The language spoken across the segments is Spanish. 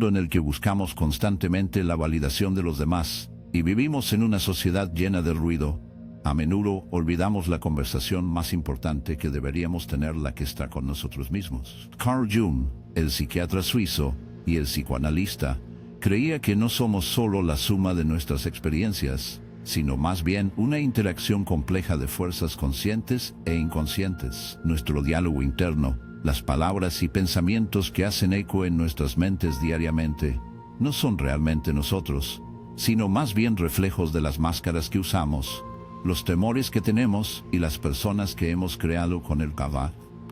mundo en el que buscamos constantemente la validación de los demás, y vivimos en una sociedad llena de ruido, a menudo olvidamos la conversación más importante que deberíamos tener, la que está con nosotros mismos. Carl Jung, el psiquiatra suizo y el psicoanalista, creía que no somos solo la suma de nuestras experiencias, sino más bien una interacción compleja de fuerzas conscientes e inconscientes. Nuestro diálogo interno, las palabras y pensamientos que hacen eco en nuestras mentes diariamente, no son realmente nosotros, sino más bien reflejos de las máscaras que usamos, los temores que tenemos y las personas que hemos creado con el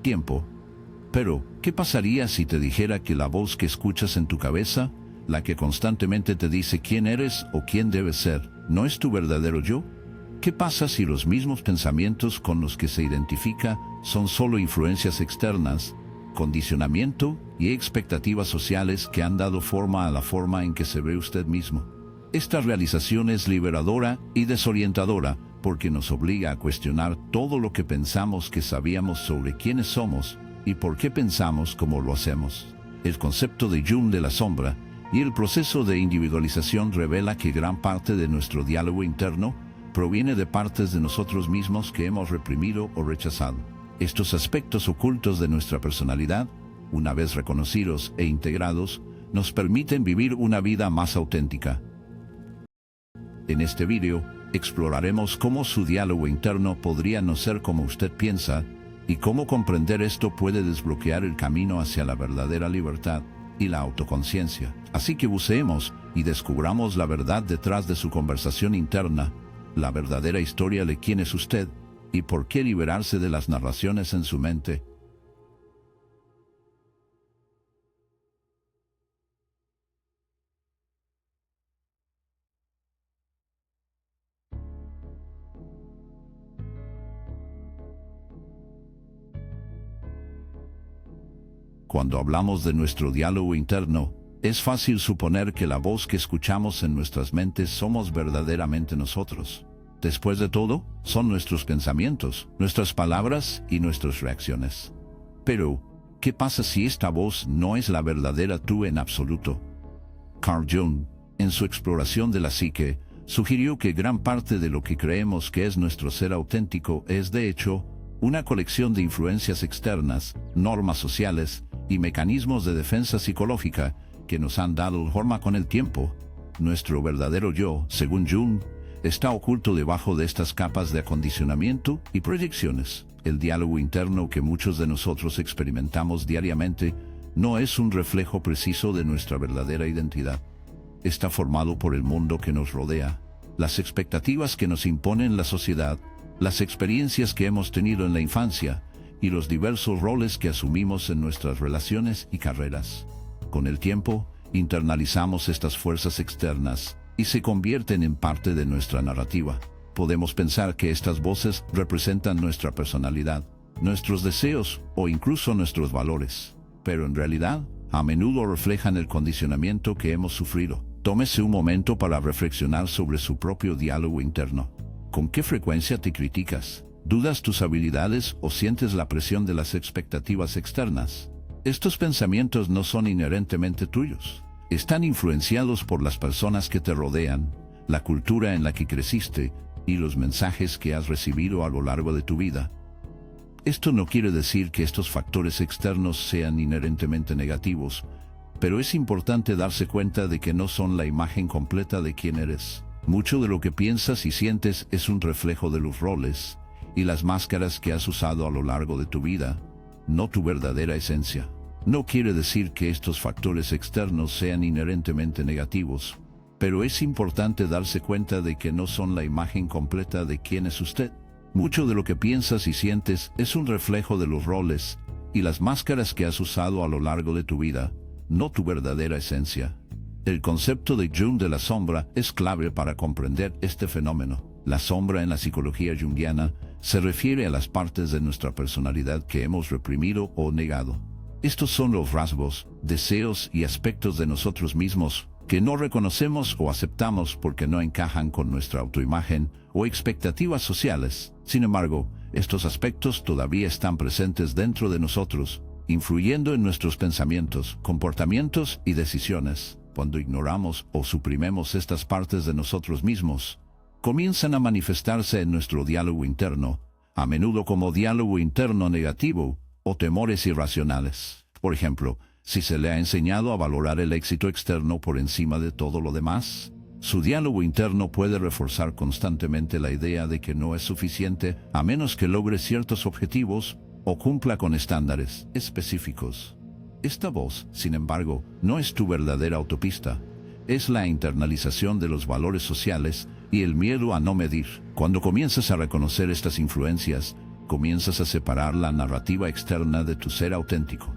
tiempo. Pero, ¿qué pasaría si te dijera que la voz que escuchas en tu cabeza, la que constantemente te dice quién eres o quién debes ser, no es tu verdadero yo? ¿Qué pasa si los mismos pensamientos con los que se identifica son solo influencias externas, condicionamiento y expectativas sociales que han dado forma a la forma en que se ve usted mismo? Esta realización es liberadora y desorientadora, porque nos obliga a cuestionar todo lo que pensamos que sabíamos sobre quiénes somos y por qué pensamos como lo hacemos. El concepto de Jung de la sombra y el proceso de individualización revela que gran parte de nuestro diálogo interno proviene de partes de nosotros mismos que hemos reprimido o rechazado. Estos aspectos ocultos de nuestra personalidad, una vez reconocidos e integrados, nos permiten vivir una vida más auténtica. En este video, exploraremos cómo su diálogo interno podría no ser como usted piensa, y cómo comprender esto puede desbloquear el camino hacia la verdadera libertad y la autoconciencia. Así que buceemos y descubramos la verdad detrás de su conversación interna, la verdadera historia de quién es usted y por qué liberarse de las narraciones en su mente. Cuando hablamos de nuestro diálogo interno, es fácil suponer que la voz que escuchamos en nuestras mentes somos verdaderamente nosotros. Después de todo, son nuestros pensamientos, nuestras palabras y nuestras reacciones. Pero, ¿qué pasa si esta voz no es la verdadera tú en absoluto? Carl Jung, en su exploración de la psique, sugirió que gran parte de lo que creemos que es nuestro ser auténtico es, de hecho, una colección de influencias externas, normas sociales y mecanismos de defensa psicológica que nos han dado forma con el tiempo. Nuestro verdadero yo, según Jung, está oculto debajo de estas capas de acondicionamiento y proyecciones. El diálogo interno que muchos de nosotros experimentamos diariamente no es un reflejo preciso de nuestra verdadera identidad. Está formado por el mundo que nos rodea, las expectativas que nos imponen la sociedad, las experiencias que hemos tenido en la infancia y los diversos roles que asumimos en nuestras relaciones y carreras. Con el tiempo, internalizamos estas fuerzas externas y se convierten en parte de nuestra narrativa. Podemos pensar que estas voces representan nuestra personalidad, nuestros deseos o incluso nuestros valores, pero en realidad, a menudo reflejan el condicionamiento que hemos sufrido. Tómese un momento para reflexionar sobre su propio diálogo interno. ¿Con qué frecuencia te criticas? ¿Dudas tus habilidades o sientes la presión de las expectativas externas? Estos pensamientos no son inherentemente tuyos. Están influenciados por las personas que te rodean, la cultura en la que creciste y los mensajes que has recibido a lo largo de tu vida. Esto no quiere decir que estos factores externos sean inherentemente negativos, pero es importante darse cuenta de que no son la imagen completa de quién eres. Mucho de lo que piensas y sientes es un reflejo de los roles y las máscaras que has usado a lo largo de tu vida, no tu verdadera esencia. No quiere decir que estos factores externos sean inherentemente negativos, pero es importante darse cuenta de que no son la imagen completa de quién es usted. Mucho de lo que piensas y sientes es un reflejo de los roles y las máscaras que has usado a lo largo de tu vida, no tu verdadera esencia. El concepto de Jung de la sombra es clave para comprender este fenómeno. La sombra en la psicología junguiana se refiere a las partes de nuestra personalidad que hemos reprimido o negado. Estos son los rasgos, deseos y aspectos de nosotros mismos que no reconocemos o aceptamos porque no encajan con nuestra autoimagen o expectativas sociales. Sin embargo, estos aspectos todavía están presentes dentro de nosotros influyendo en nuestros pensamientos, comportamientos y decisiones. Cuando ignoramos o suprimimos estas partes de nosotros mismos, comienzan a manifestarse en nuestro diálogo interno, a menudo como diálogo interno negativo o temores irracionales. Por ejemplo, si se le ha enseñado a valorar el éxito externo por encima de todo lo demás, su diálogo interno puede reforzar constantemente la idea de que no es suficiente a menos que logre ciertos objetivos o cumpla con estándares específicos. Esta voz, sin embargo, no es tu verdadera autopista. Es la internalización de los valores sociales y el miedo a no medir. Cuando comienzas a reconocer estas influencias, comienzas a separar la narrativa externa de tu ser auténtico.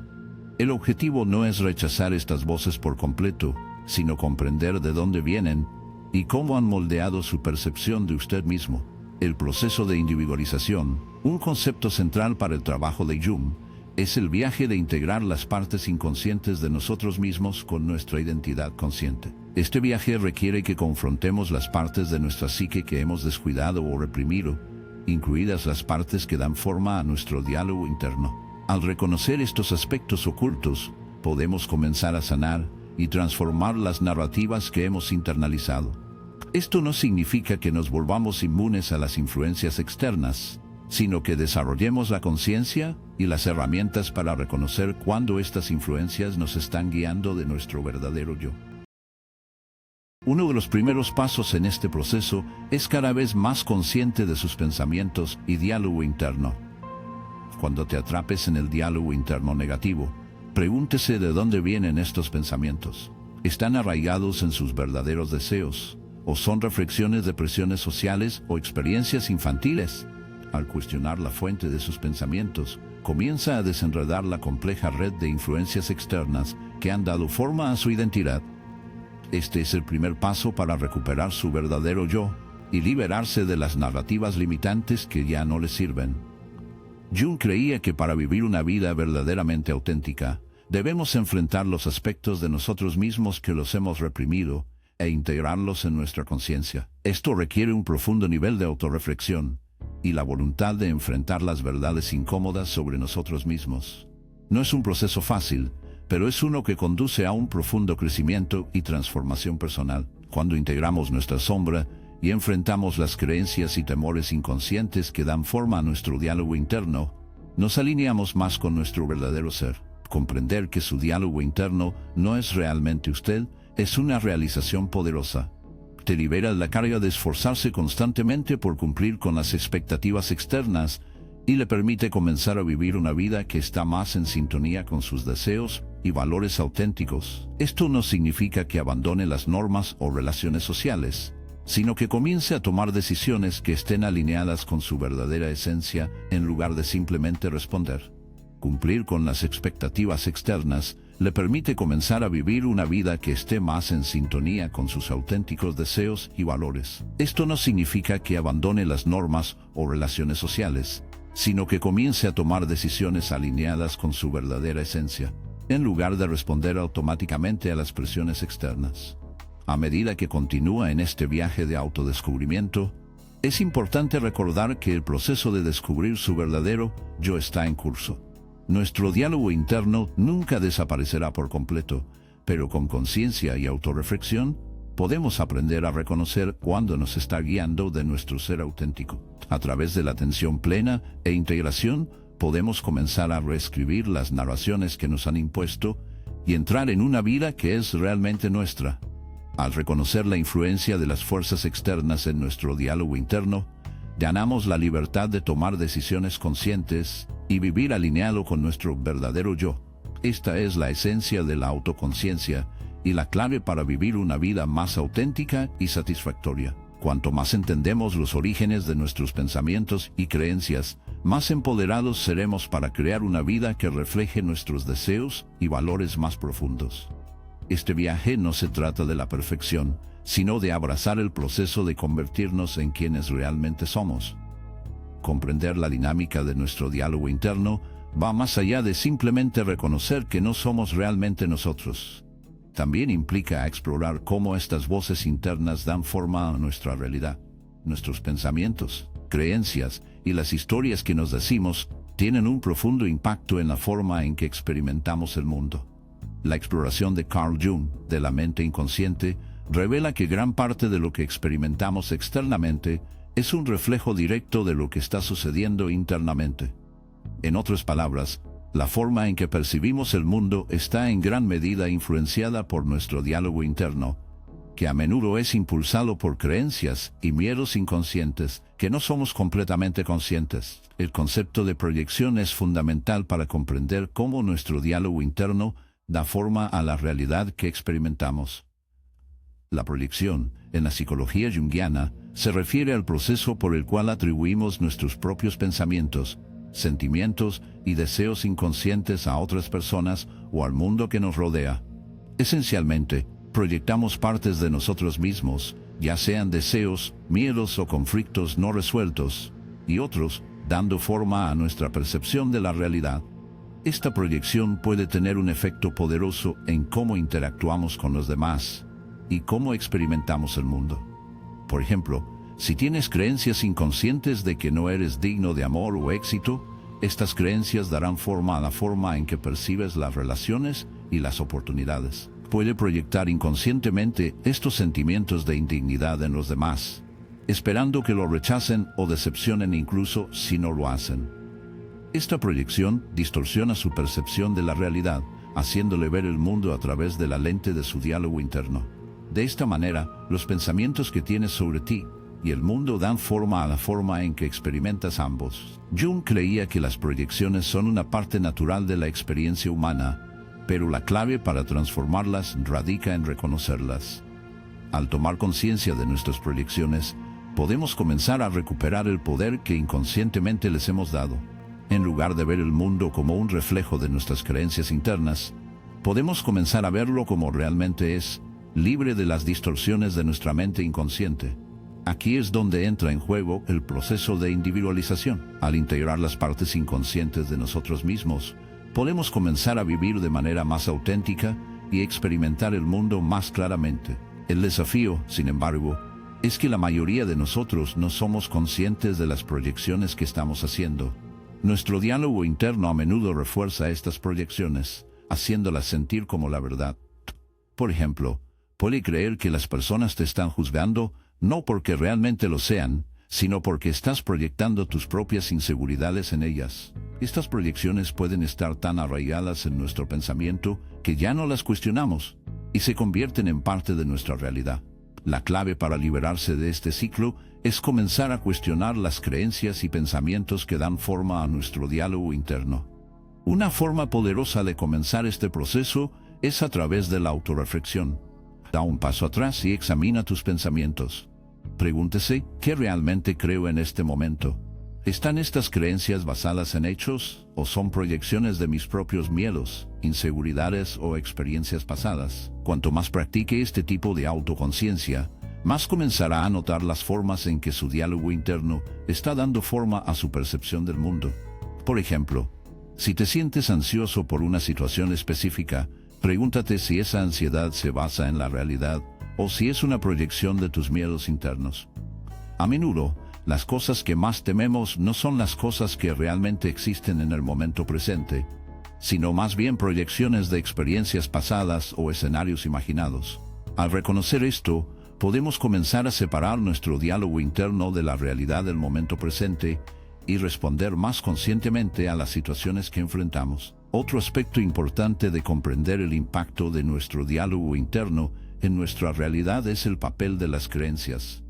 El objetivo no es rechazar estas voces por completo, sino comprender de dónde vienen y cómo han moldeado su percepción de usted mismo. El proceso de individualización, un concepto central para el trabajo de Jung, es el viaje de integrar las partes inconscientes de nosotros mismos con nuestra identidad consciente. Este viaje requiere que confrontemos las partes de nuestra psique que hemos descuidado o reprimido, incluidas las partes que dan forma a nuestro diálogo interno. Al reconocer estos aspectos ocultos, podemos comenzar a sanar y transformar las narrativas que hemos internalizado. Esto no significa que nos volvamos inmunes a las influencias externas, sino que desarrollemos la conciencia y las herramientas para reconocer cuándo estas influencias nos están guiando de nuestro verdadero yo. Uno de los primeros pasos en este proceso es cada vez más consciente de sus pensamientos y diálogo interno. Cuando te atrapes en el diálogo interno negativo, pregúntese de dónde vienen estos pensamientos. ¿Están arraigados en sus verdaderos deseos? ¿O son reflexiones de presiones sociales o experiencias infantiles? Al cuestionar la fuente de sus pensamientos, comienza a desenredar la compleja red de influencias externas que han dado forma a su identidad. Este es el primer paso para recuperar su verdadero yo y liberarse de las narrativas limitantes que ya no le sirven. Jung creía que para vivir una vida verdaderamente auténtica, debemos enfrentar los aspectos de nosotros mismos que los hemos reprimido e integrarlos en nuestra conciencia. Esto requiere un profundo nivel de autorreflexión y la voluntad de enfrentar las verdades incómodas sobre nosotros mismos. No es un proceso fácil, pero es uno que conduce a un profundo crecimiento y transformación personal. Cuando integramos nuestra sombra y enfrentamos las creencias y temores inconscientes que dan forma a nuestro diálogo interno, nos alineamos más con nuestro verdadero ser. Comprender que su diálogo interno no es realmente usted es una realización poderosa. Te libera de la carga de esforzarse constantemente por cumplir con las expectativas externas y le permite comenzar a vivir una vida que está más en sintonía con sus deseos y valores auténticos. Esto no significa que abandone las normas o relaciones sociales, sino que comience a tomar decisiones que estén alineadas con su verdadera esencia en lugar de simplemente responder. Cumplir con las expectativas externas le permite comenzar a vivir una vida que esté más en sintonía con sus auténticos deseos y valores. Esto no significa que abandone las normas o relaciones sociales, sino que comience a tomar decisiones alineadas con su verdadera esencia, en lugar de responder automáticamente a las presiones externas. A medida que continúa en este viaje de autodescubrimiento, es importante recordar que el proceso de descubrir su verdadero yo está en curso. Nuestro diálogo interno nunca desaparecerá por completo, pero con conciencia y autorreflexión, podemos aprender a reconocer cuándo nos está guiando de nuestro ser auténtico. A través de la atención plena e integración, podemos comenzar a reescribir las narraciones que nos han impuesto y entrar en una vida que es realmente nuestra. Al reconocer la influencia de las fuerzas externas en nuestro diálogo interno, ganamos la libertad de tomar decisiones conscientes y vivir alineado con nuestro verdadero yo. Esta es la esencia de la autoconciencia y la clave para vivir una vida más auténtica y satisfactoria. Cuanto más entendemos los orígenes de nuestros pensamientos y creencias, más empoderados seremos para crear una vida que refleje nuestros deseos y valores más profundos. Este viaje no se trata de la perfección, sino de abrazar el proceso de convertirnos en quienes realmente somos. Comprender la dinámica de nuestro diálogo interno va más allá de simplemente reconocer que no somos realmente nosotros. También implica explorar cómo estas voces internas dan forma a nuestra realidad. Nuestros pensamientos, creencias y las historias que nos decimos tienen un profundo impacto en la forma en que experimentamos el mundo. La exploración de Carl Jung de la mente inconsciente revela que gran parte de lo que experimentamos externamente es un reflejo directo de lo que está sucediendo internamente. En otras palabras, la forma en que percibimos el mundo está en gran medida influenciada por nuestro diálogo interno, que a menudo es impulsado por creencias y miedos inconscientes que no somos completamente conscientes. El concepto de proyección es fundamental para comprender cómo nuestro diálogo interno da forma a la realidad que experimentamos. La proyección, en la psicología junguiana, se refiere al proceso por el cual atribuimos nuestros propios pensamientos, sentimientos y deseos inconscientes a otras personas o al mundo que nos rodea. Esencialmente, proyectamos partes de nosotros mismos, ya sean deseos, miedos o conflictos no resueltos, y otros, dando forma a nuestra percepción de la realidad. Esta proyección puede tener un efecto poderoso en cómo interactuamos con los demás y cómo experimentamos el mundo. Por ejemplo, si tienes creencias inconscientes de que no eres digno de amor o éxito, estas creencias darán forma a la forma en que percibes las relaciones y las oportunidades. Puede proyectar inconscientemente estos sentimientos de indignidad en los demás, esperando que lo rechacen o decepcionen incluso si no lo hacen. Esta proyección distorsiona su percepción de la realidad, haciéndole ver el mundo a través de la lente de su diálogo interno. De esta manera, los pensamientos que tienes sobre ti y el mundo dan forma a la forma en que experimentas ambos. Jung creía que las proyecciones son una parte natural de la experiencia humana, pero la clave para transformarlas radica en reconocerlas. Al tomar conciencia de nuestras proyecciones, podemos comenzar a recuperar el poder que inconscientemente les hemos dado. En lugar de ver el mundo como un reflejo de nuestras creencias internas, podemos comenzar a verlo como realmente es, libre de las distorsiones de nuestra mente inconsciente. Aquí es donde entra en juego el proceso de individualización. Al integrar las partes inconscientes de nosotros mismos, podemos comenzar a vivir de manera más auténtica y experimentar el mundo más claramente. El desafío, sin embargo, es que la mayoría de nosotros no somos conscientes de las proyecciones que estamos haciendo. Nuestro diálogo interno a menudo refuerza estas proyecciones, haciéndolas sentir como la verdad. Por ejemplo, puede creer que las personas te están juzgando, no porque realmente lo sean, sino porque estás proyectando tus propias inseguridades en ellas. Estas proyecciones pueden estar tan arraigadas en nuestro pensamiento que ya no las cuestionamos y se convierten en parte de nuestra realidad. La clave para liberarse de este ciclo es comenzar a cuestionar las creencias y pensamientos que dan forma a nuestro diálogo interno. Una forma poderosa de comenzar este proceso es a través de la autorreflexión. Da un paso atrás y examina tus pensamientos. Pregúntese, ¿qué realmente creo en este momento? ¿Están estas creencias basadas en hechos o son proyecciones de mis propios miedos, inseguridades o experiencias pasadas? Cuanto más practique este tipo de autoconciencia, más comenzará a notar las formas en que su diálogo interno está dando forma a su percepción del mundo. Por ejemplo, si te sientes ansioso por una situación específica, pregúntate si esa ansiedad se basa en la realidad o si es una proyección de tus miedos internos. A menudo, las cosas que más tememos no son las cosas que realmente existen en el momento presente, sino más bien proyecciones de experiencias pasadas o escenarios imaginados. Al reconocer esto, podemos comenzar a separar nuestro diálogo interno de la realidad del momento presente y responder más conscientemente a las situaciones que enfrentamos. Otro aspecto importante de comprender el impacto de nuestro diálogo interno en nuestra realidad es el papel de las creencias.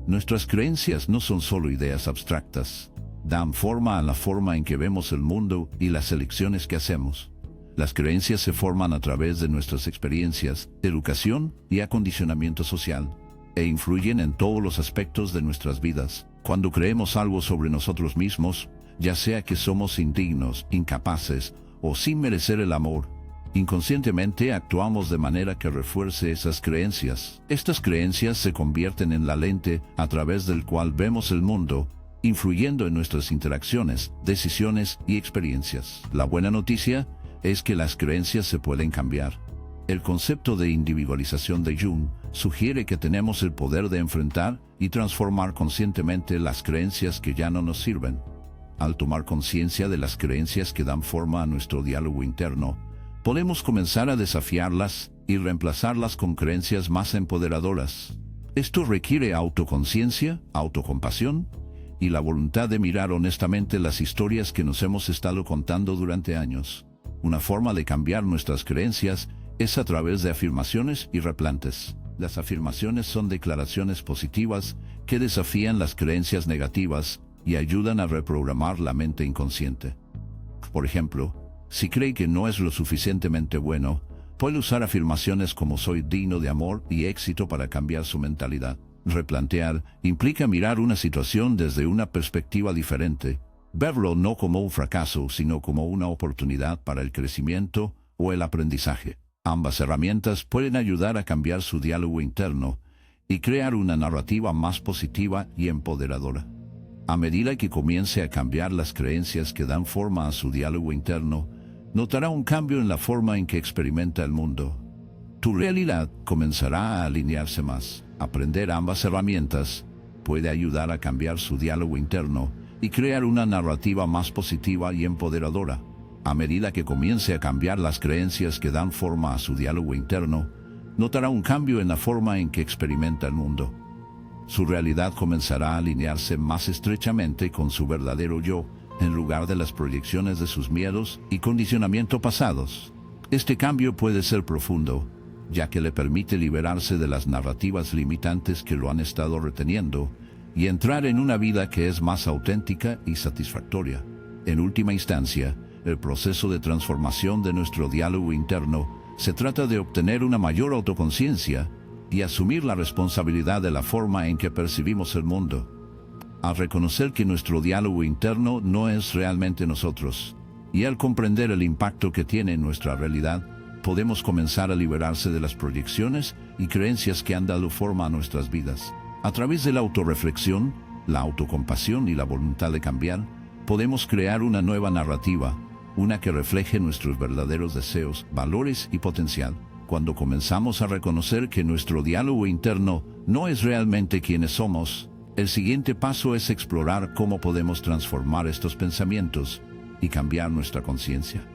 Nuestras creencias no son solo ideas abstractas, dan forma a la forma en que vemos el mundo y las elecciones que hacemos. Las creencias se forman a través de nuestras experiencias, educación y acondicionamiento social, e influyen en todos los aspectos de nuestras vidas. Cuando creemos algo sobre nosotros mismos, ya sea que somos indignos, incapaces o sin merecer el amor, inconscientemente actuamos de manera que refuerce esas creencias. Estas creencias se convierten en la lente a través del cual vemos el mundo, influyendo en nuestras interacciones, decisiones y experiencias. La buena noticia es que las creencias se pueden cambiar. El concepto de individualización de Jung sugiere que tenemos el poder de enfrentar y transformar conscientemente las creencias que ya no nos sirven. Al tomar conciencia de las creencias que dan forma a nuestro diálogo interno, podemos comenzar a desafiarlas y reemplazarlas con creencias más empoderadoras. Esto requiere autoconciencia, autocompasión y la voluntad de mirar honestamente las historias que nos hemos estado contando durante años. Una forma de cambiar nuestras creencias es a través de afirmaciones y replantes. Las afirmaciones son declaraciones positivas que desafían las creencias negativas y ayudan a reprogramar la mente inconsciente. Por ejemplo, si cree que no es lo suficientemente bueno, puede usar afirmaciones como soy digno de amor y éxito para cambiar su mentalidad. Replantear implica mirar una situación desde una perspectiva diferente, verlo no como un fracaso, sino como una oportunidad para el crecimiento o el aprendizaje. Ambas herramientas pueden ayudar a cambiar su diálogo interno y crear una narrativa más positiva y empoderadora. A medida que comience a cambiar las creencias que dan forma a su diálogo interno, notará un cambio en la forma en que experimenta el mundo. Tu realidad comenzará a alinearse más. Aprender ambas herramientas puede ayudar a cambiar su diálogo interno y crear una narrativa más positiva y empoderadora. A medida que comience a cambiar las creencias que dan forma a su diálogo interno, notará un cambio en la forma en que experimenta el mundo. Su realidad comenzará a alinearse más estrechamente con su verdadero yo, en lugar de las proyecciones de sus miedos y condicionamientos pasados. Este cambio puede ser profundo, ya que le permite liberarse de las narrativas limitantes que lo han estado reteniendo y entrar en una vida que es más auténtica y satisfactoria. En última instancia, el proceso de transformación de nuestro diálogo interno se trata de obtener una mayor autoconciencia y asumir la responsabilidad de la forma en que percibimos el mundo. Al reconocer que nuestro diálogo interno no es realmente nosotros, y al comprender el impacto que tiene en nuestra realidad, podemos comenzar a liberarse de las proyecciones y creencias que han dado forma a nuestras vidas. A través de la autorreflexión, la autocompasión y la voluntad de cambiar, podemos crear una nueva narrativa, una que refleje nuestros verdaderos deseos, valores y potencial. Cuando comenzamos a reconocer que nuestro diálogo interno no es realmente quienes somos, el siguiente paso es explorar cómo podemos transformar estos pensamientos y cambiar nuestra conciencia.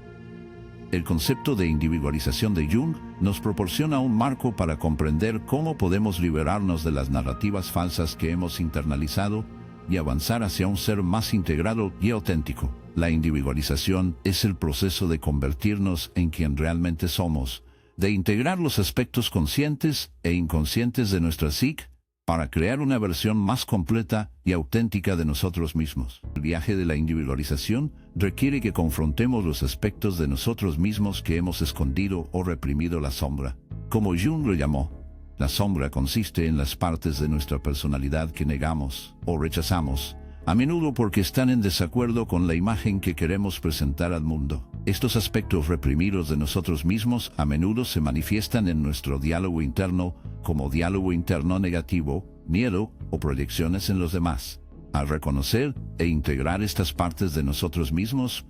El concepto de individualización de Jung nos proporciona un marco para comprender cómo podemos liberarnos de las narrativas falsas que hemos internalizado y avanzar hacia un ser más integrado y auténtico. La individualización es el proceso de convertirnos en quien realmente somos, de integrar los aspectos conscientes e inconscientes de nuestra psique para crear una versión más completa y auténtica de nosotros mismos. El viaje de la individualización requiere que confrontemos los aspectos de nosotros mismos que hemos escondido o reprimido la sombra. Como Jung lo llamó, la sombra consiste en las partes de nuestra personalidad que negamos o rechazamos, a menudo porque están en desacuerdo con la imagen que queremos presentar al mundo. Estos aspectos reprimidos de nosotros mismos a menudo se manifiestan en nuestro diálogo interno como diálogo interno negativo, miedo o proyecciones en los demás. Al reconocer e integrar estas partes de nosotros mismos,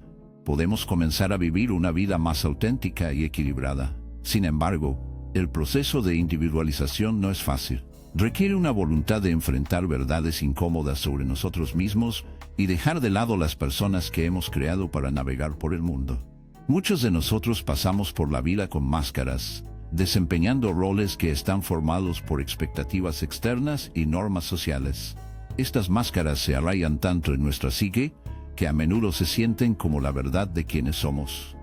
podemos comenzar a vivir una vida más auténtica y equilibrada. Sin embargo, el proceso de individualización no es fácil. Requiere una voluntad de enfrentar verdades incómodas sobre nosotros mismos y dejar de lado las personas que hemos creado para navegar por el mundo. Muchos de nosotros pasamos por la vida con máscaras, desempeñando roles que están formados por expectativas externas y normas sociales. Estas máscaras se arraigan tanto en nuestra psique que a menudo se sienten como la verdad de quienes somos.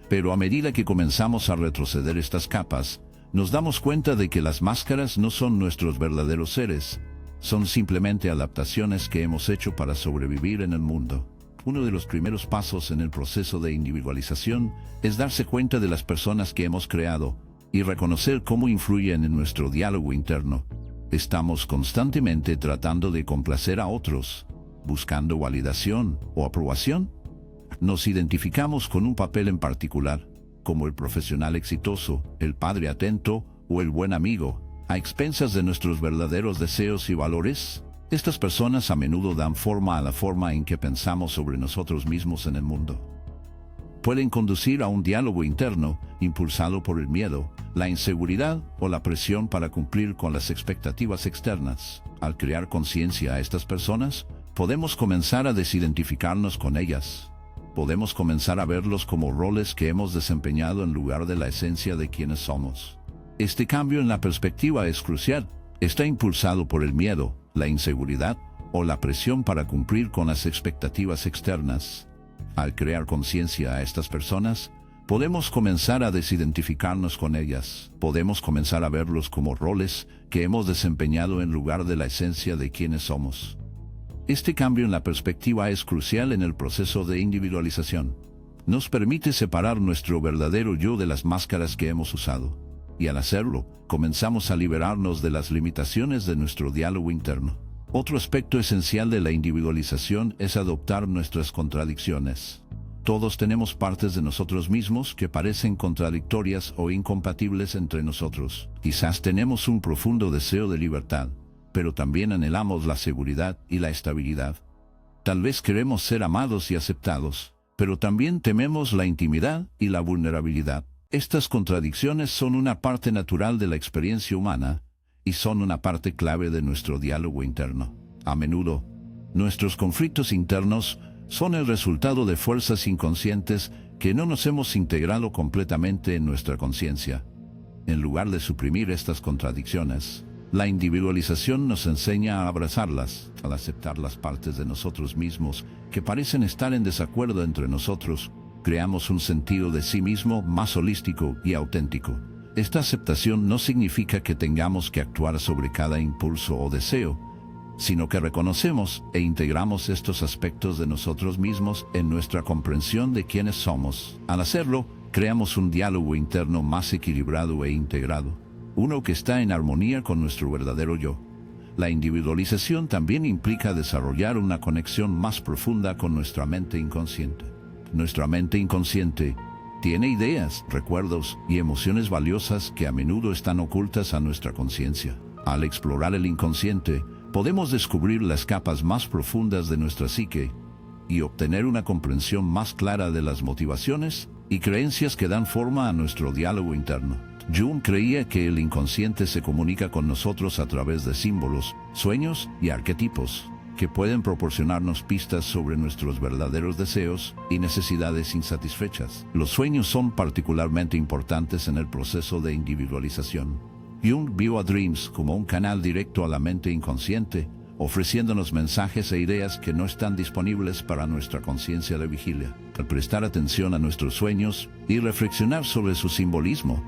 Pero a medida que comenzamos a retroceder estas capas, nos damos cuenta de que las máscaras no son nuestros verdaderos seres, son simplemente adaptaciones que hemos hecho para sobrevivir en el mundo. Uno de los primeros pasos en el proceso de individualización es darse cuenta de las personas que hemos creado y reconocer cómo influyen en nuestro diálogo interno. Estamos constantemente tratando de complacer a otros, buscando validación o aprobación. Nos identificamos con un papel en particular, como el profesional exitoso, el padre atento o el buen amigo, a expensas de nuestros verdaderos deseos y valores. Estas personas a menudo dan forma a la forma en que pensamos sobre nosotros mismos en el mundo. Pueden conducir a un diálogo interno impulsado por el miedo, la inseguridad o la presión para cumplir con las expectativas externas. Al crear conciencia a estas personas, podemos comenzar a desidentificarnos con ellas. Podemos comenzar a verlos como roles que hemos desempeñado en lugar de la esencia de quienes somos. Este cambio en la perspectiva es crucial. Está impulsado por el miedo, la inseguridad o la presión para cumplir con las expectativas externas. Al crear conciencia a estas personas, podemos comenzar a desidentificarnos con ellas. Podemos comenzar a verlos como roles que hemos desempeñado en lugar de la esencia de quienes somos. Este cambio en la perspectiva es crucial en el proceso de individualización. Nos permite separar nuestro verdadero yo de las máscaras que hemos usado. Y al hacerlo, comenzamos a liberarnos de las limitaciones de nuestro diálogo interno. Otro aspecto esencial de la individualización es adoptar nuestras contradicciones. Todos tenemos partes de nosotros mismos que parecen contradictorias o incompatibles entre nosotros. Quizás tenemos un profundo deseo de libertad, pero también anhelamos la seguridad y la estabilidad. Tal vez queremos ser amados y aceptados, pero también tememos la intimidad y la vulnerabilidad. Estas contradicciones son una parte natural de la experiencia humana y son una parte clave de nuestro diálogo interno. A menudo, nuestros conflictos internos son el resultado de fuerzas inconscientes que no nos hemos integrado completamente en nuestra conciencia. En lugar de suprimir estas contradicciones, la individualización nos enseña a abrazarlas, al aceptar las partes de nosotros mismos que parecen estar en desacuerdo entre nosotros. Creamos un sentido de sí mismo más holístico y auténtico. Esta aceptación no significa que tengamos que actuar sobre cada impulso o deseo, sino que reconocemos e integramos estos aspectos de nosotros mismos en nuestra comprensión de quiénes somos. Al hacerlo, creamos un diálogo interno más equilibrado e integrado, uno que está en armonía con nuestro verdadero yo. La individualización también implica desarrollar una conexión más profunda con nuestra mente inconsciente. Nuestra mente inconsciente tiene ideas, recuerdos y emociones valiosas que a menudo están ocultas a nuestra conciencia. Al explorar el inconsciente, podemos descubrir las capas más profundas de nuestra psique y obtener una comprensión más clara de las motivaciones y creencias que dan forma a nuestro diálogo interno. Jung creía que el inconsciente se comunica con nosotros a través de símbolos, sueños y arquetipos, que pueden proporcionarnos pistas sobre nuestros verdaderos deseos y necesidades insatisfechas. Los sueños son particularmente importantes en el proceso de individualización. Jung vio a Dreams como un canal directo a la mente inconsciente, ofreciéndonos mensajes e ideas que no están disponibles para nuestra conciencia de vigilia. Al prestar atención a nuestros sueños y reflexionar sobre su simbolismo,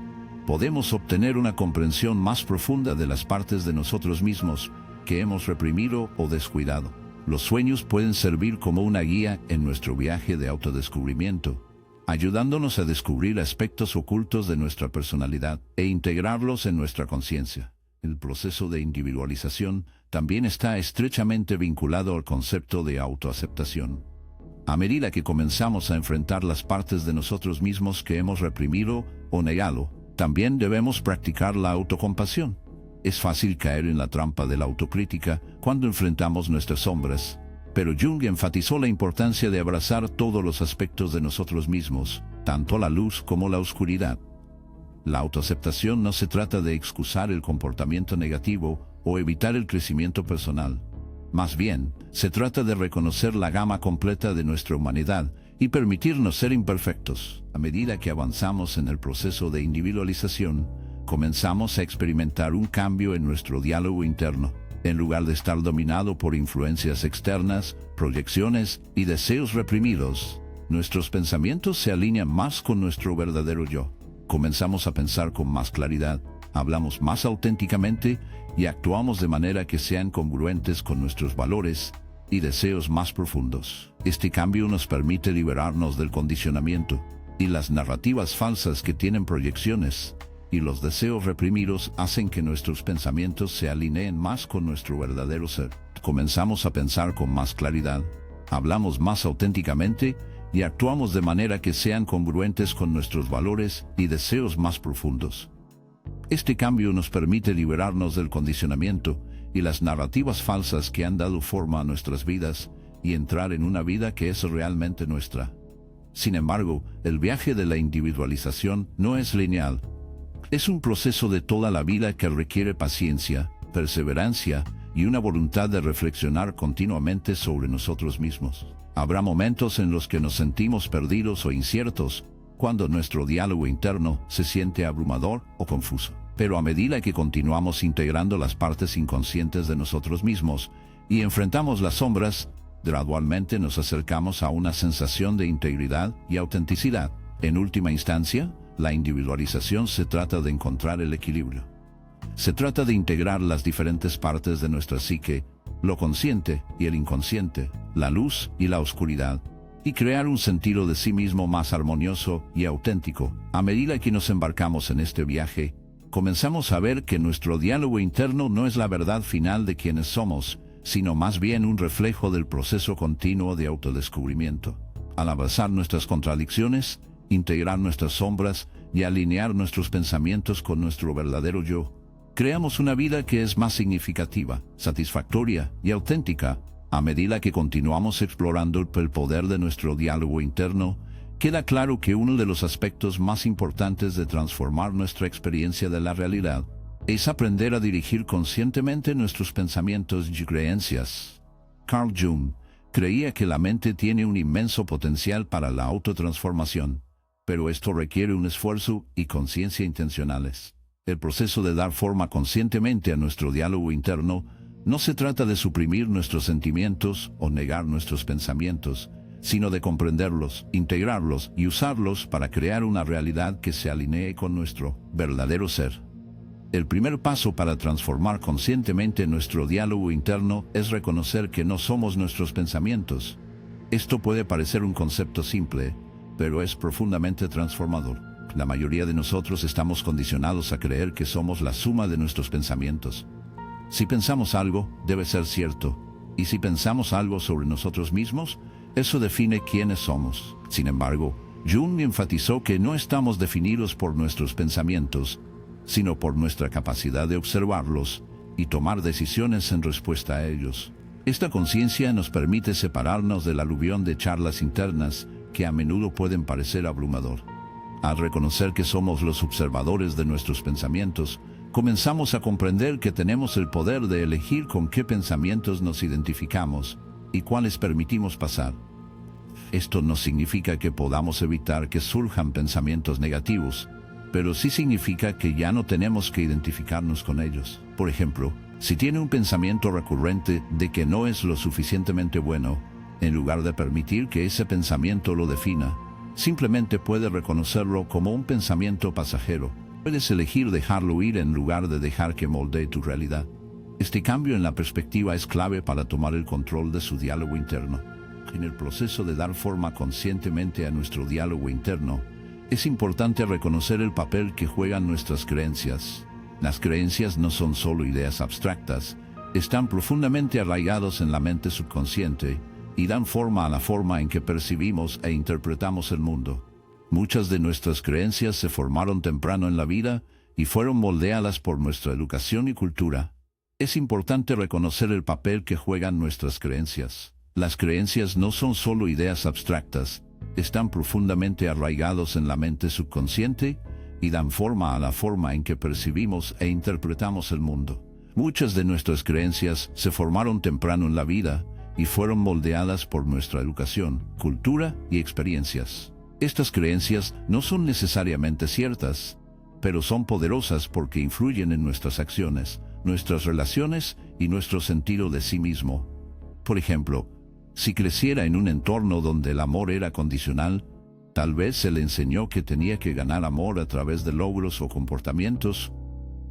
podemos obtener una comprensión más profunda de las partes de nosotros mismos que hemos reprimido o descuidado. Los sueños pueden servir como una guía en nuestro viaje de autodescubrimiento, ayudándonos a descubrir aspectos ocultos de nuestra personalidad e integrarlos en nuestra conciencia. El proceso de individualización también está estrechamente vinculado al concepto de autoaceptación. A medida que comenzamos a enfrentar las partes de nosotros mismos que hemos reprimido o negado, también debemos practicar la autocompasión. Es fácil caer en la trampa de la autocrítica cuando enfrentamos nuestras sombras, pero Jung enfatizó la importancia de abrazar todos los aspectos de nosotros mismos, tanto la luz como la oscuridad. La autoaceptación no se trata de excusar el comportamiento negativo o evitar el crecimiento personal. Más bien, se trata de reconocer la gama completa de nuestra humanidad y permitirnos ser imperfectos. A medida que avanzamos en el proceso de individualización, comenzamos a experimentar un cambio en nuestro diálogo interno. En lugar de estar dominado por influencias externas, proyecciones y deseos reprimidos, nuestros pensamientos se alinean más con nuestro verdadero yo. Comenzamos a pensar con más claridad, hablamos más auténticamente y actuamos de manera que sean congruentes con nuestros valores y deseos más profundos. Este cambio nos permite liberarnos del condicionamiento y las narrativas falsas que tienen proyecciones, y los deseos reprimidos hacen que nuestros pensamientos se alineen más con nuestro verdadero ser. Comenzamos a pensar con más claridad, hablamos más auténticamente y actuamos de manera que sean congruentes con nuestros valores y deseos más profundos. Este cambio nos permite liberarnos del condicionamiento y las narrativas falsas que han dado forma a nuestras vidas y entrar en una vida que es realmente nuestra. Sin embargo, el viaje de la individualización no es lineal. Es un proceso de toda la vida que requiere paciencia, perseverancia y una voluntad de reflexionar continuamente sobre nosotros mismos. Habrá momentos en los que nos sentimos perdidos o inciertos, cuando nuestro diálogo interno se siente abrumador o confuso. Pero a medida que continuamos integrando las partes inconscientes de nosotros mismos y enfrentamos las sombras, gradualmente nos acercamos a una sensación de integridad y autenticidad. En última instancia, la individualización se trata de encontrar el equilibrio. Se trata de integrar las diferentes partes de nuestra psique, lo consciente y el inconsciente, la luz y la oscuridad, y crear un sentido de sí mismo más armonioso y auténtico. A medida que nos embarcamos en este viaje, comenzamos a ver que nuestro diálogo interno no es la verdad final de quienes somos, sino más bien un reflejo del proceso continuo de autodescubrimiento. Al abrazar nuestras contradicciones, integrar nuestras sombras y alinear nuestros pensamientos con nuestro verdadero yo, creamos una vida que es más significativa, satisfactoria y auténtica. A medida que continuamos explorando el poder de nuestro diálogo interno, queda claro que uno de los aspectos más importantes de transformar nuestra experiencia de la realidad es aprender a dirigir conscientemente nuestros pensamientos y creencias. Carl Jung creía que la mente tiene un inmenso potencial para la autotransformación, pero esto requiere un esfuerzo y conciencia intencionales. El proceso de dar forma conscientemente a nuestro diálogo interno no se trata de suprimir nuestros sentimientos o negar nuestros pensamientos, sino de comprenderlos, integrarlos y usarlos para crear una realidad que se alinee con nuestro verdadero ser. El primer paso para transformar conscientemente nuestro diálogo interno es reconocer que no somos nuestros pensamientos. Esto puede parecer un concepto simple, pero es profundamente transformador. La mayoría de nosotros estamos condicionados a creer que somos la suma de nuestros pensamientos. Si pensamos algo, debe ser cierto, y si pensamos algo sobre nosotros mismos, eso define quiénes somos. Sin embargo, Jung enfatizó que no estamos definidos por nuestros pensamientos, sino por nuestra capacidad de observarlos y tomar decisiones en respuesta a ellos. Esta conciencia nos permite separarnos del aluvión de charlas internas que a menudo pueden parecer abrumador. Al reconocer que somos los observadores de nuestros pensamientos, comenzamos a comprender que tenemos el poder de elegir con qué pensamientos nos identificamos y cuáles permitimos pasar. Esto no significa que podamos evitar que surjan pensamientos negativos, pero sí significa que ya no tenemos que identificarnos con ellos. Por ejemplo, si tiene un pensamiento recurrente de que no es lo suficientemente bueno, en lugar de permitir que ese pensamiento lo defina, simplemente puede reconocerlo como un pensamiento pasajero. Puedes elegir dejarlo ir en lugar de dejar que moldee tu realidad. Este cambio en la perspectiva es clave para tomar el control de su diálogo interno. En el proceso de dar forma conscientemente a nuestro diálogo interno, es importante reconocer el papel que juegan nuestras creencias. Las creencias no son solo ideas abstractas, están profundamente arraigados en la mente subconsciente y dan forma a la forma en que percibimos e interpretamos el mundo. Muchas de nuestras creencias se formaron temprano en la vida y fueron moldeadas por nuestra educación y cultura. Es importante reconocer el papel que juegan nuestras creencias. Las creencias no son solo ideas abstractas, están profundamente arraigados en la mente subconsciente y dan forma a la forma en que percibimos e interpretamos el mundo. Muchas de nuestras creencias se formaron temprano en la vida y fueron moldeadas por nuestra educación, cultura y experiencias. Estas creencias no son necesariamente ciertas, pero son poderosas porque influyen en nuestras acciones, nuestras relaciones y nuestro sentido de sí mismo. Por ejemplo, si creciera en un entorno donde el amor era condicional, tal vez se le enseñó que tenía que ganar amor a través de logros o comportamientos.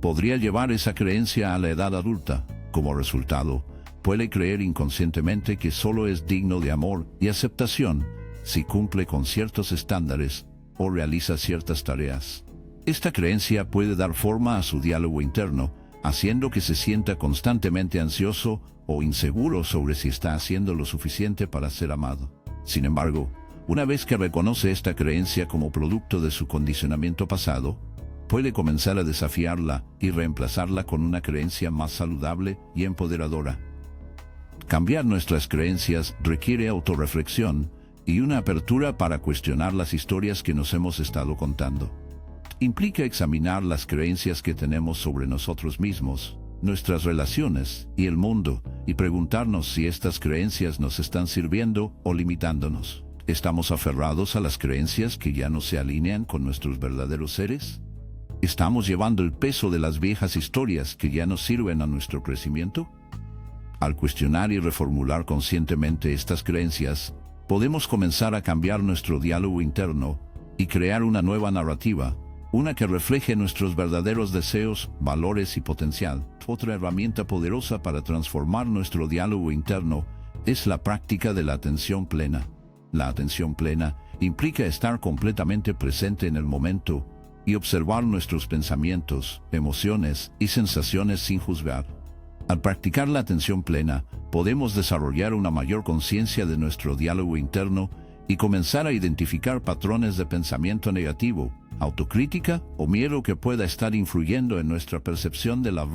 Podría llevar esa creencia a la edad adulta. Como resultado, puede creer inconscientemente que solo es digno de amor y aceptación si cumple con ciertos estándares o realiza ciertas tareas. Esta creencia puede dar forma a su diálogo interno, haciendo que se sienta constantemente ansioso o inseguro sobre si está haciendo lo suficiente para ser amado. Sin embargo, una vez que reconoce esta creencia como producto de su condicionamiento pasado, puede comenzar a desafiarla y reemplazarla con una creencia más saludable y empoderadora. Cambiar nuestras creencias requiere autorreflexión y una apertura para cuestionar las historias que nos hemos estado contando. Implica examinar las creencias que tenemos sobre nosotros mismos, nuestras relaciones y el mundo, y preguntarnos si estas creencias nos están sirviendo o limitándonos. ¿Estamos aferrados a las creencias que ya no se alinean con nuestros verdaderos seres? ¿Estamos llevando el peso de las viejas historias que ya no sirven a nuestro crecimiento? Al cuestionar y reformular conscientemente estas creencias, podemos comenzar a cambiar nuestro diálogo interno y crear una nueva narrativa, una que refleje nuestros verdaderos deseos, valores y potencial. Otra herramienta poderosa para transformar nuestro diálogo interno es la práctica de la atención plena. La atención plena implica estar completamente presente en el momento y observar nuestros pensamientos, emociones y sensaciones sin juzgar. Al practicar la atención plena, podemos desarrollar una mayor conciencia de nuestro diálogo interno y comenzar a identificar patrones de pensamiento negativo, autocrítica o miedo que pueda estar influyendo en nuestra percepción de la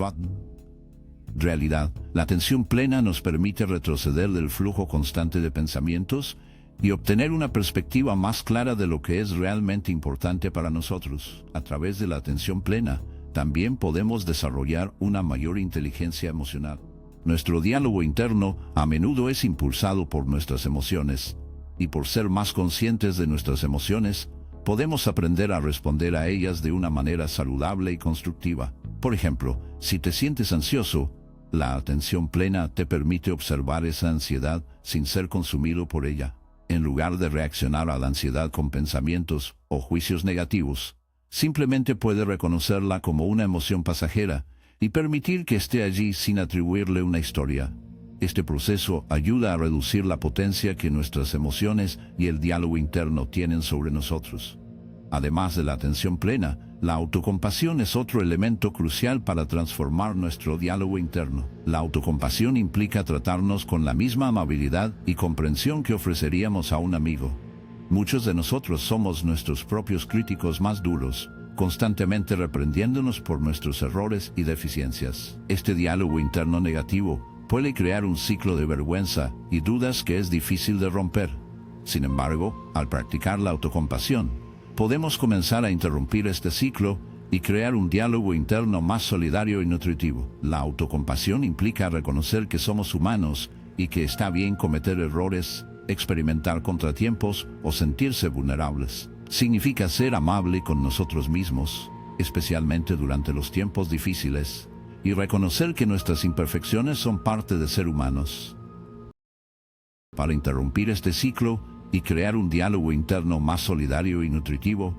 realidad. La atención plena nos permite retroceder del flujo constante de pensamientos y obtener una perspectiva más clara de lo que es realmente importante para nosotros. A través de la atención plena, también podemos desarrollar una mayor inteligencia emocional. Nuestro diálogo interno a menudo es impulsado por nuestras emociones, y por ser más conscientes de nuestras emociones, podemos aprender a responder a ellas de una manera saludable y constructiva. Por ejemplo, si te sientes ansioso, la atención plena te permite observar esa ansiedad sin ser consumido por ella. En lugar de reaccionar a la ansiedad con pensamientos o juicios negativos, simplemente puede reconocerla como una emoción pasajera y permitir que esté allí sin atribuirle una historia. Este proceso ayuda a reducir la potencia que nuestras emociones y el diálogo interno tienen sobre nosotros. Además de la atención plena, la autocompasión es otro elemento crucial para transformar nuestro diálogo interno. La autocompasión implica tratarnos con la misma amabilidad y comprensión que ofreceríamos a un amigo. Muchos de nosotros somos nuestros propios críticos más duros, constantemente reprendiéndonos por nuestros errores y deficiencias. Este diálogo interno negativo puede crear un ciclo de vergüenza y dudas que es difícil de romper. Sin embargo, al practicar la autocompasión, podemos comenzar a interrumpir este ciclo y crear un diálogo interno más solidario y nutritivo. La autocompasión implica reconocer que somos humanos y que está bien cometer errores, experimentar contratiempos o sentirse vulnerables. Significa ser amable con nosotros mismos, especialmente durante los tiempos difíciles, y reconocer que nuestras imperfecciones son parte de ser humanos. Para interrumpir este ciclo y crear un diálogo interno más solidario y nutritivo,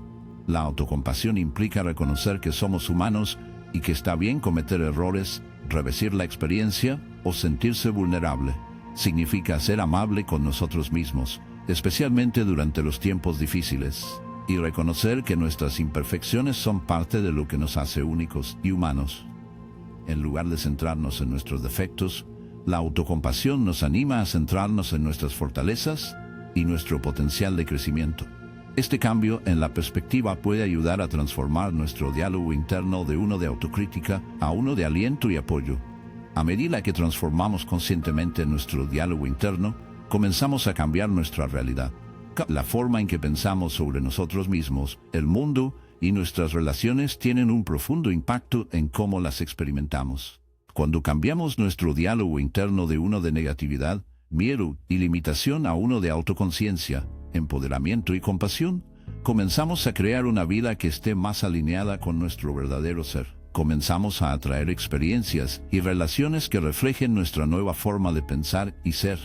la autocompasión implica reconocer que somos humanos y que está bien cometer errores, revivir la experiencia o sentirse vulnerable. Significa ser amable con nosotros mismos, especialmente durante los tiempos difíciles, y reconocer que nuestras imperfecciones son parte de lo que nos hace únicos y humanos. En lugar de centrarnos en nuestros defectos, la autocompasión nos anima a centrarnos en nuestras fortalezas y nuestro potencial de crecimiento. Este cambio en la perspectiva puede ayudar a transformar nuestro diálogo interno de uno de autocrítica a uno de aliento y apoyo. A medida que transformamos conscientemente nuestro diálogo interno, comenzamos a cambiar nuestra realidad. La forma en que pensamos sobre nosotros mismos, el mundo y nuestras relaciones tienen un profundo impacto en cómo las experimentamos. Cuando cambiamos nuestro diálogo interno de uno de negatividad, miedo y limitación a uno de autoconciencia, empoderamiento y compasión, comenzamos a crear una vida que esté más alineada con nuestro verdadero ser. Comenzamos a atraer experiencias y relaciones que reflejen nuestra nueva forma de pensar y ser.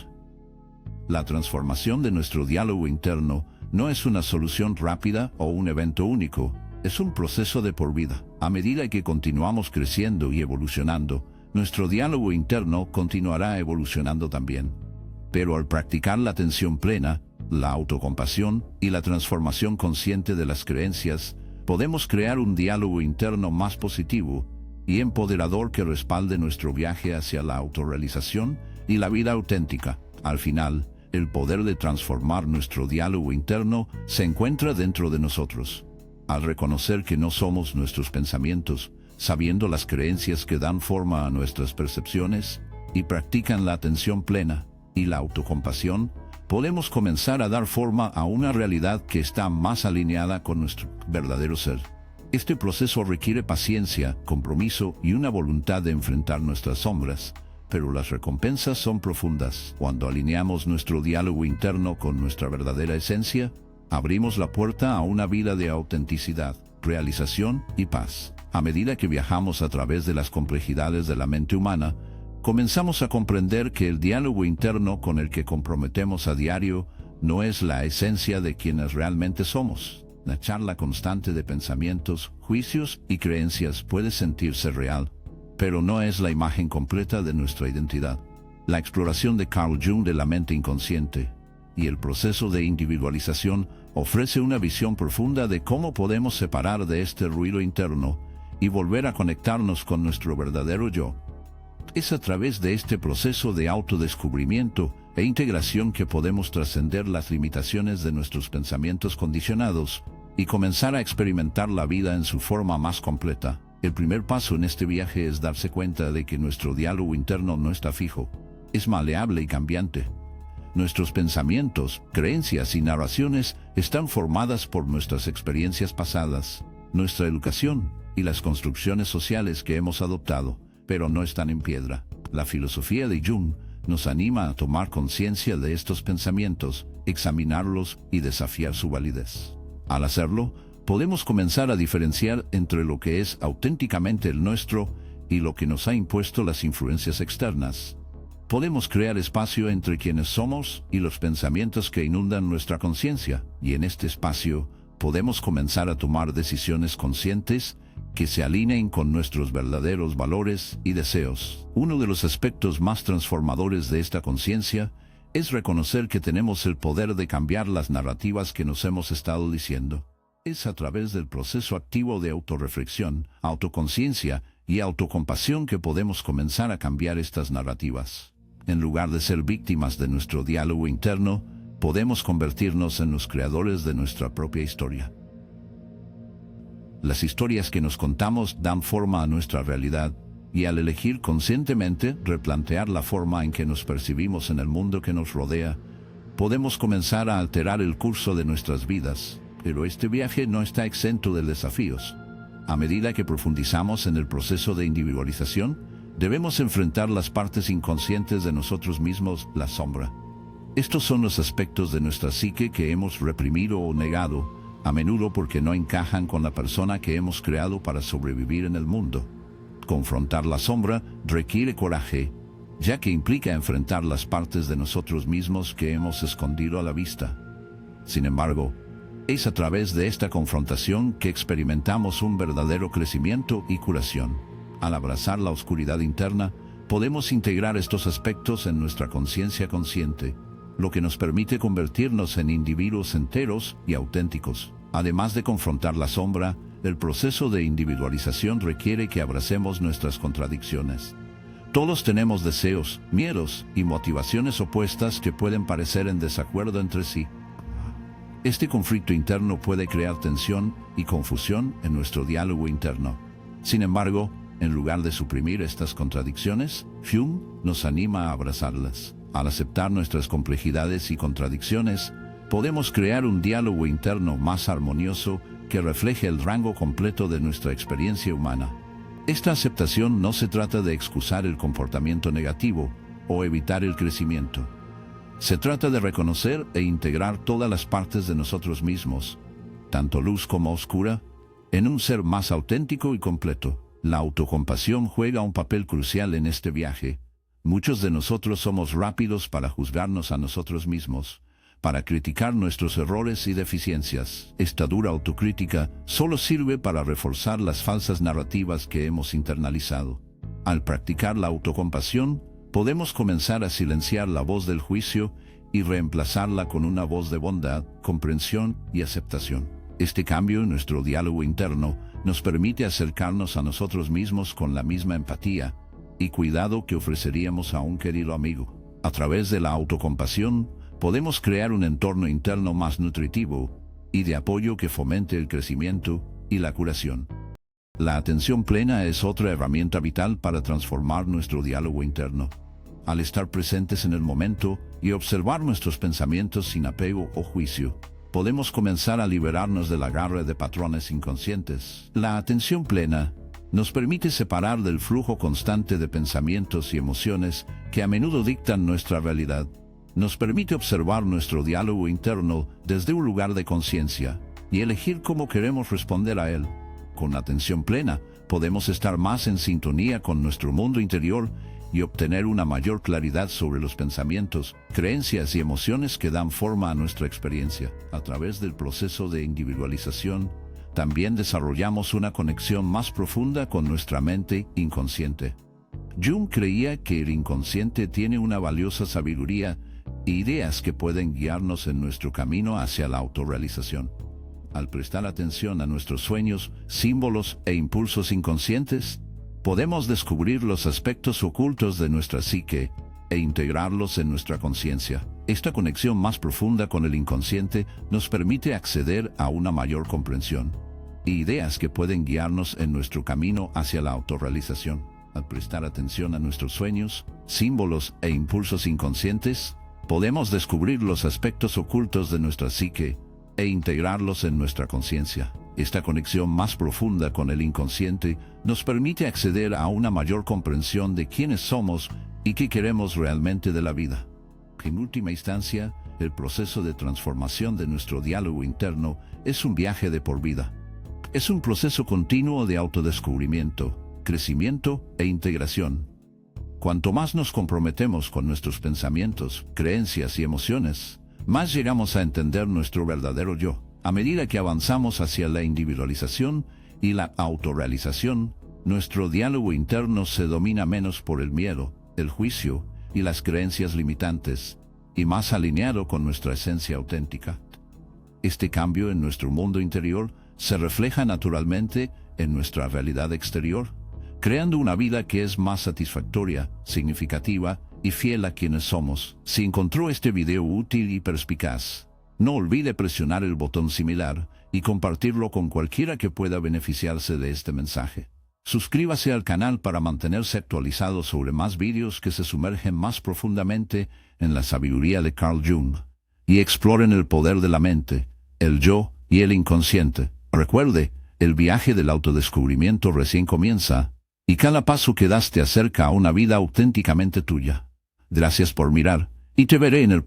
La transformación de nuestro diálogo interno no es una solución rápida o un evento único, es un proceso de por vida. A medida que continuamos creciendo y evolucionando, nuestro diálogo interno continuará evolucionando también. Pero al practicar la atención plena, la autocompasión y la transformación consciente de las creencias, podemos crear un diálogo interno más positivo y empoderador que respalde nuestro viaje hacia la autorrealización y la vida auténtica. Al final, el poder de transformar nuestro diálogo interno se encuentra dentro de nosotros. Al reconocer que no somos nuestros pensamientos, sabiendo las creencias que dan forma a nuestras percepciones y practican la atención plena y la autocompasión, podemos comenzar a dar forma a una realidad que está más alineada con nuestro verdadero ser. Este proceso requiere paciencia, compromiso y una voluntad de enfrentar nuestras sombras, pero las recompensas son profundas. Cuando alineamos nuestro diálogo interno con nuestra verdadera esencia, abrimos la puerta a una vida de autenticidad, realización y paz. A medida que viajamos a través de las complejidades de la mente humana, comenzamos a comprender que el diálogo interno con el que comprometemos a diario no es la esencia de quienes realmente somos. La charla constante de pensamientos, juicios y creencias puede sentirse real, pero no es la imagen completa de nuestra identidad. La exploración de Carl Jung de la mente inconsciente y el proceso de individualización ofrece una visión profunda de cómo podemos separar de este ruido interno y volver a conectarnos con nuestro verdadero yo. Es a través de este proceso de autodescubrimiento e integración que podemos trascender las limitaciones de nuestros pensamientos condicionados y comenzar a experimentar la vida en su forma más completa. El primer paso en este viaje es darse cuenta de que nuestro diálogo interno no está fijo, es maleable y cambiante. Nuestros pensamientos, creencias y narraciones están formadas por nuestras experiencias pasadas, nuestra educación y las construcciones sociales que hemos adoptado, pero no están en piedra. La filosofía de Jung nos anima a tomar conciencia de estos pensamientos, examinarlos y desafiar su validez. Al hacerlo, podemos comenzar a diferenciar entre lo que es auténticamente el nuestro y lo que nos ha impuesto las influencias externas. Podemos crear espacio entre quienes somos y los pensamientos que inundan nuestra conciencia, y en este espacio podemos comenzar a tomar decisiones conscientes que se alineen con nuestros verdaderos valores y deseos. Uno de los aspectos más transformadores de esta conciencia es reconocer que tenemos el poder de cambiar las narrativas que nos hemos estado diciendo. Es a través del proceso activo de autorreflexión, autoconciencia y autocompasión que podemos comenzar a cambiar estas narrativas. En lugar de ser víctimas de nuestro diálogo interno, podemos convertirnos en los creadores de nuestra propia historia. Las historias que nos contamos dan forma a nuestra realidad, y al elegir conscientemente replantear la forma en que nos percibimos en el mundo que nos rodea, podemos comenzar a alterar el curso de nuestras vidas. Pero este viaje no está exento de desafíos. A medida que profundizamos en el proceso de individualización, debemos enfrentar las partes inconscientes de nosotros mismos, la sombra. Estos son los aspectos de nuestra psique que hemos reprimido o negado, a menudo porque no encajan con la persona que hemos creado para sobrevivir en el mundo. Confrontar la sombra requiere coraje, ya que implica enfrentar las partes de nosotros mismos que hemos escondido a la vista. Sin embargo, es a través de esta confrontación que experimentamos un verdadero crecimiento y curación. Al abrazar la oscuridad interna, podemos integrar estos aspectos en nuestra conciencia consciente, lo que nos permite convertirnos en individuos enteros y auténticos. Además de confrontar la sombra, el proceso de individualización requiere que abracemos nuestras contradicciones. Todos tenemos deseos, miedos y motivaciones opuestas que pueden parecer en desacuerdo entre sí. Este conflicto interno puede crear tensión y confusión en nuestro diálogo interno. Sin embargo, en lugar de suprimir estas contradicciones, Jung nos anima a abrazarlas. Al aceptar nuestras complejidades y contradicciones, podemos crear un diálogo interno más armonioso que refleje el rango completo de nuestra experiencia humana. Esta aceptación no se trata de excusar el comportamiento negativo o evitar el crecimiento. Se trata de reconocer e integrar todas las partes de nosotros mismos, tanto luz como oscura, en un ser más auténtico y completo. La autocompasión juega un papel crucial en este viaje. Muchos de nosotros somos rápidos para juzgarnos a nosotros mismos, para criticar nuestros errores y deficiencias. Esta dura autocrítica solo sirve para reforzar las falsas narrativas que hemos internalizado. Al practicar la autocompasión, podemos comenzar a silenciar la voz del juicio y reemplazarla con una voz de bondad, comprensión y aceptación. Este cambio en nuestro diálogo interno nos permite acercarnos a nosotros mismos con la misma empatía y cuidado que ofreceríamos a un querido amigo. A través de la autocompasión, podemos crear un entorno interno más nutritivo y de apoyo que fomente el crecimiento y la curación. La atención plena es otra herramienta vital para transformar nuestro diálogo interno. Al estar presentes en el momento y observar nuestros pensamientos sin apego o juicio, podemos comenzar a liberarnos del agarre de patrones inconscientes. La atención plena nos permite separar del flujo constante de pensamientos y emociones que a menudo dictan nuestra realidad. Nos permite observar nuestro diálogo interno desde un lugar de conciencia y elegir cómo queremos responder a él. Con atención plena, podemos estar más en sintonía con nuestro mundo interior y obtener una mayor claridad sobre los pensamientos, creencias y emociones que dan forma a nuestra experiencia. A través del proceso de individualización, también desarrollamos una conexión más profunda con nuestra mente inconsciente. Jung creía que el inconsciente tiene una valiosa sabiduría e ideas que pueden guiarnos en nuestro camino hacia la autorrealización. Al prestar atención a nuestros sueños, símbolos e impulsos inconscientes, podemos descubrir los aspectos ocultos de nuestra psique e integrarlos en nuestra conciencia. Esta conexión más profunda con el inconsciente nos permite acceder a una mayor comprensión e ideas que pueden guiarnos en nuestro camino hacia la autorrealización. Al prestar atención a nuestros sueños, símbolos e impulsos inconscientes, podemos descubrir los aspectos ocultos de nuestra psique e integrarlos en nuestra conciencia. Esta conexión más profunda con el inconsciente nos permite acceder a una mayor comprensión de quiénes somos y qué queremos realmente de la vida. En última instancia, el proceso de transformación de nuestro diálogo interno es un viaje de por vida. Es un proceso continuo de autodescubrimiento, crecimiento e integración. Cuanto más nos comprometemos con nuestros pensamientos, creencias y emociones, más llegamos a entender nuestro verdadero yo. A medida que avanzamos hacia la individualización y la autorrealización, nuestro diálogo interno se domina menos por el miedo, el juicio y las creencias limitantes, y más alineado con nuestra esencia auténtica. Este cambio en nuestro mundo interior se refleja naturalmente en nuestra realidad exterior, creando una vida que es más satisfactoria, significativa y fiel a quienes somos. Si encontró este video útil y perspicaz, no olvide presionar el botón similar y compartirlo con cualquiera que pueda beneficiarse de este mensaje. Suscríbase al canal para mantenerse actualizado sobre más vídeos que se sumergen más profundamente en la sabiduría de Carl Jung y exploren el poder de la mente, el yo y el inconsciente. Recuerde, el viaje del autodescubrimiento recién comienza y cada paso que das te acerca a una vida auténticamente tuya. Gracias por mirar y te veré en el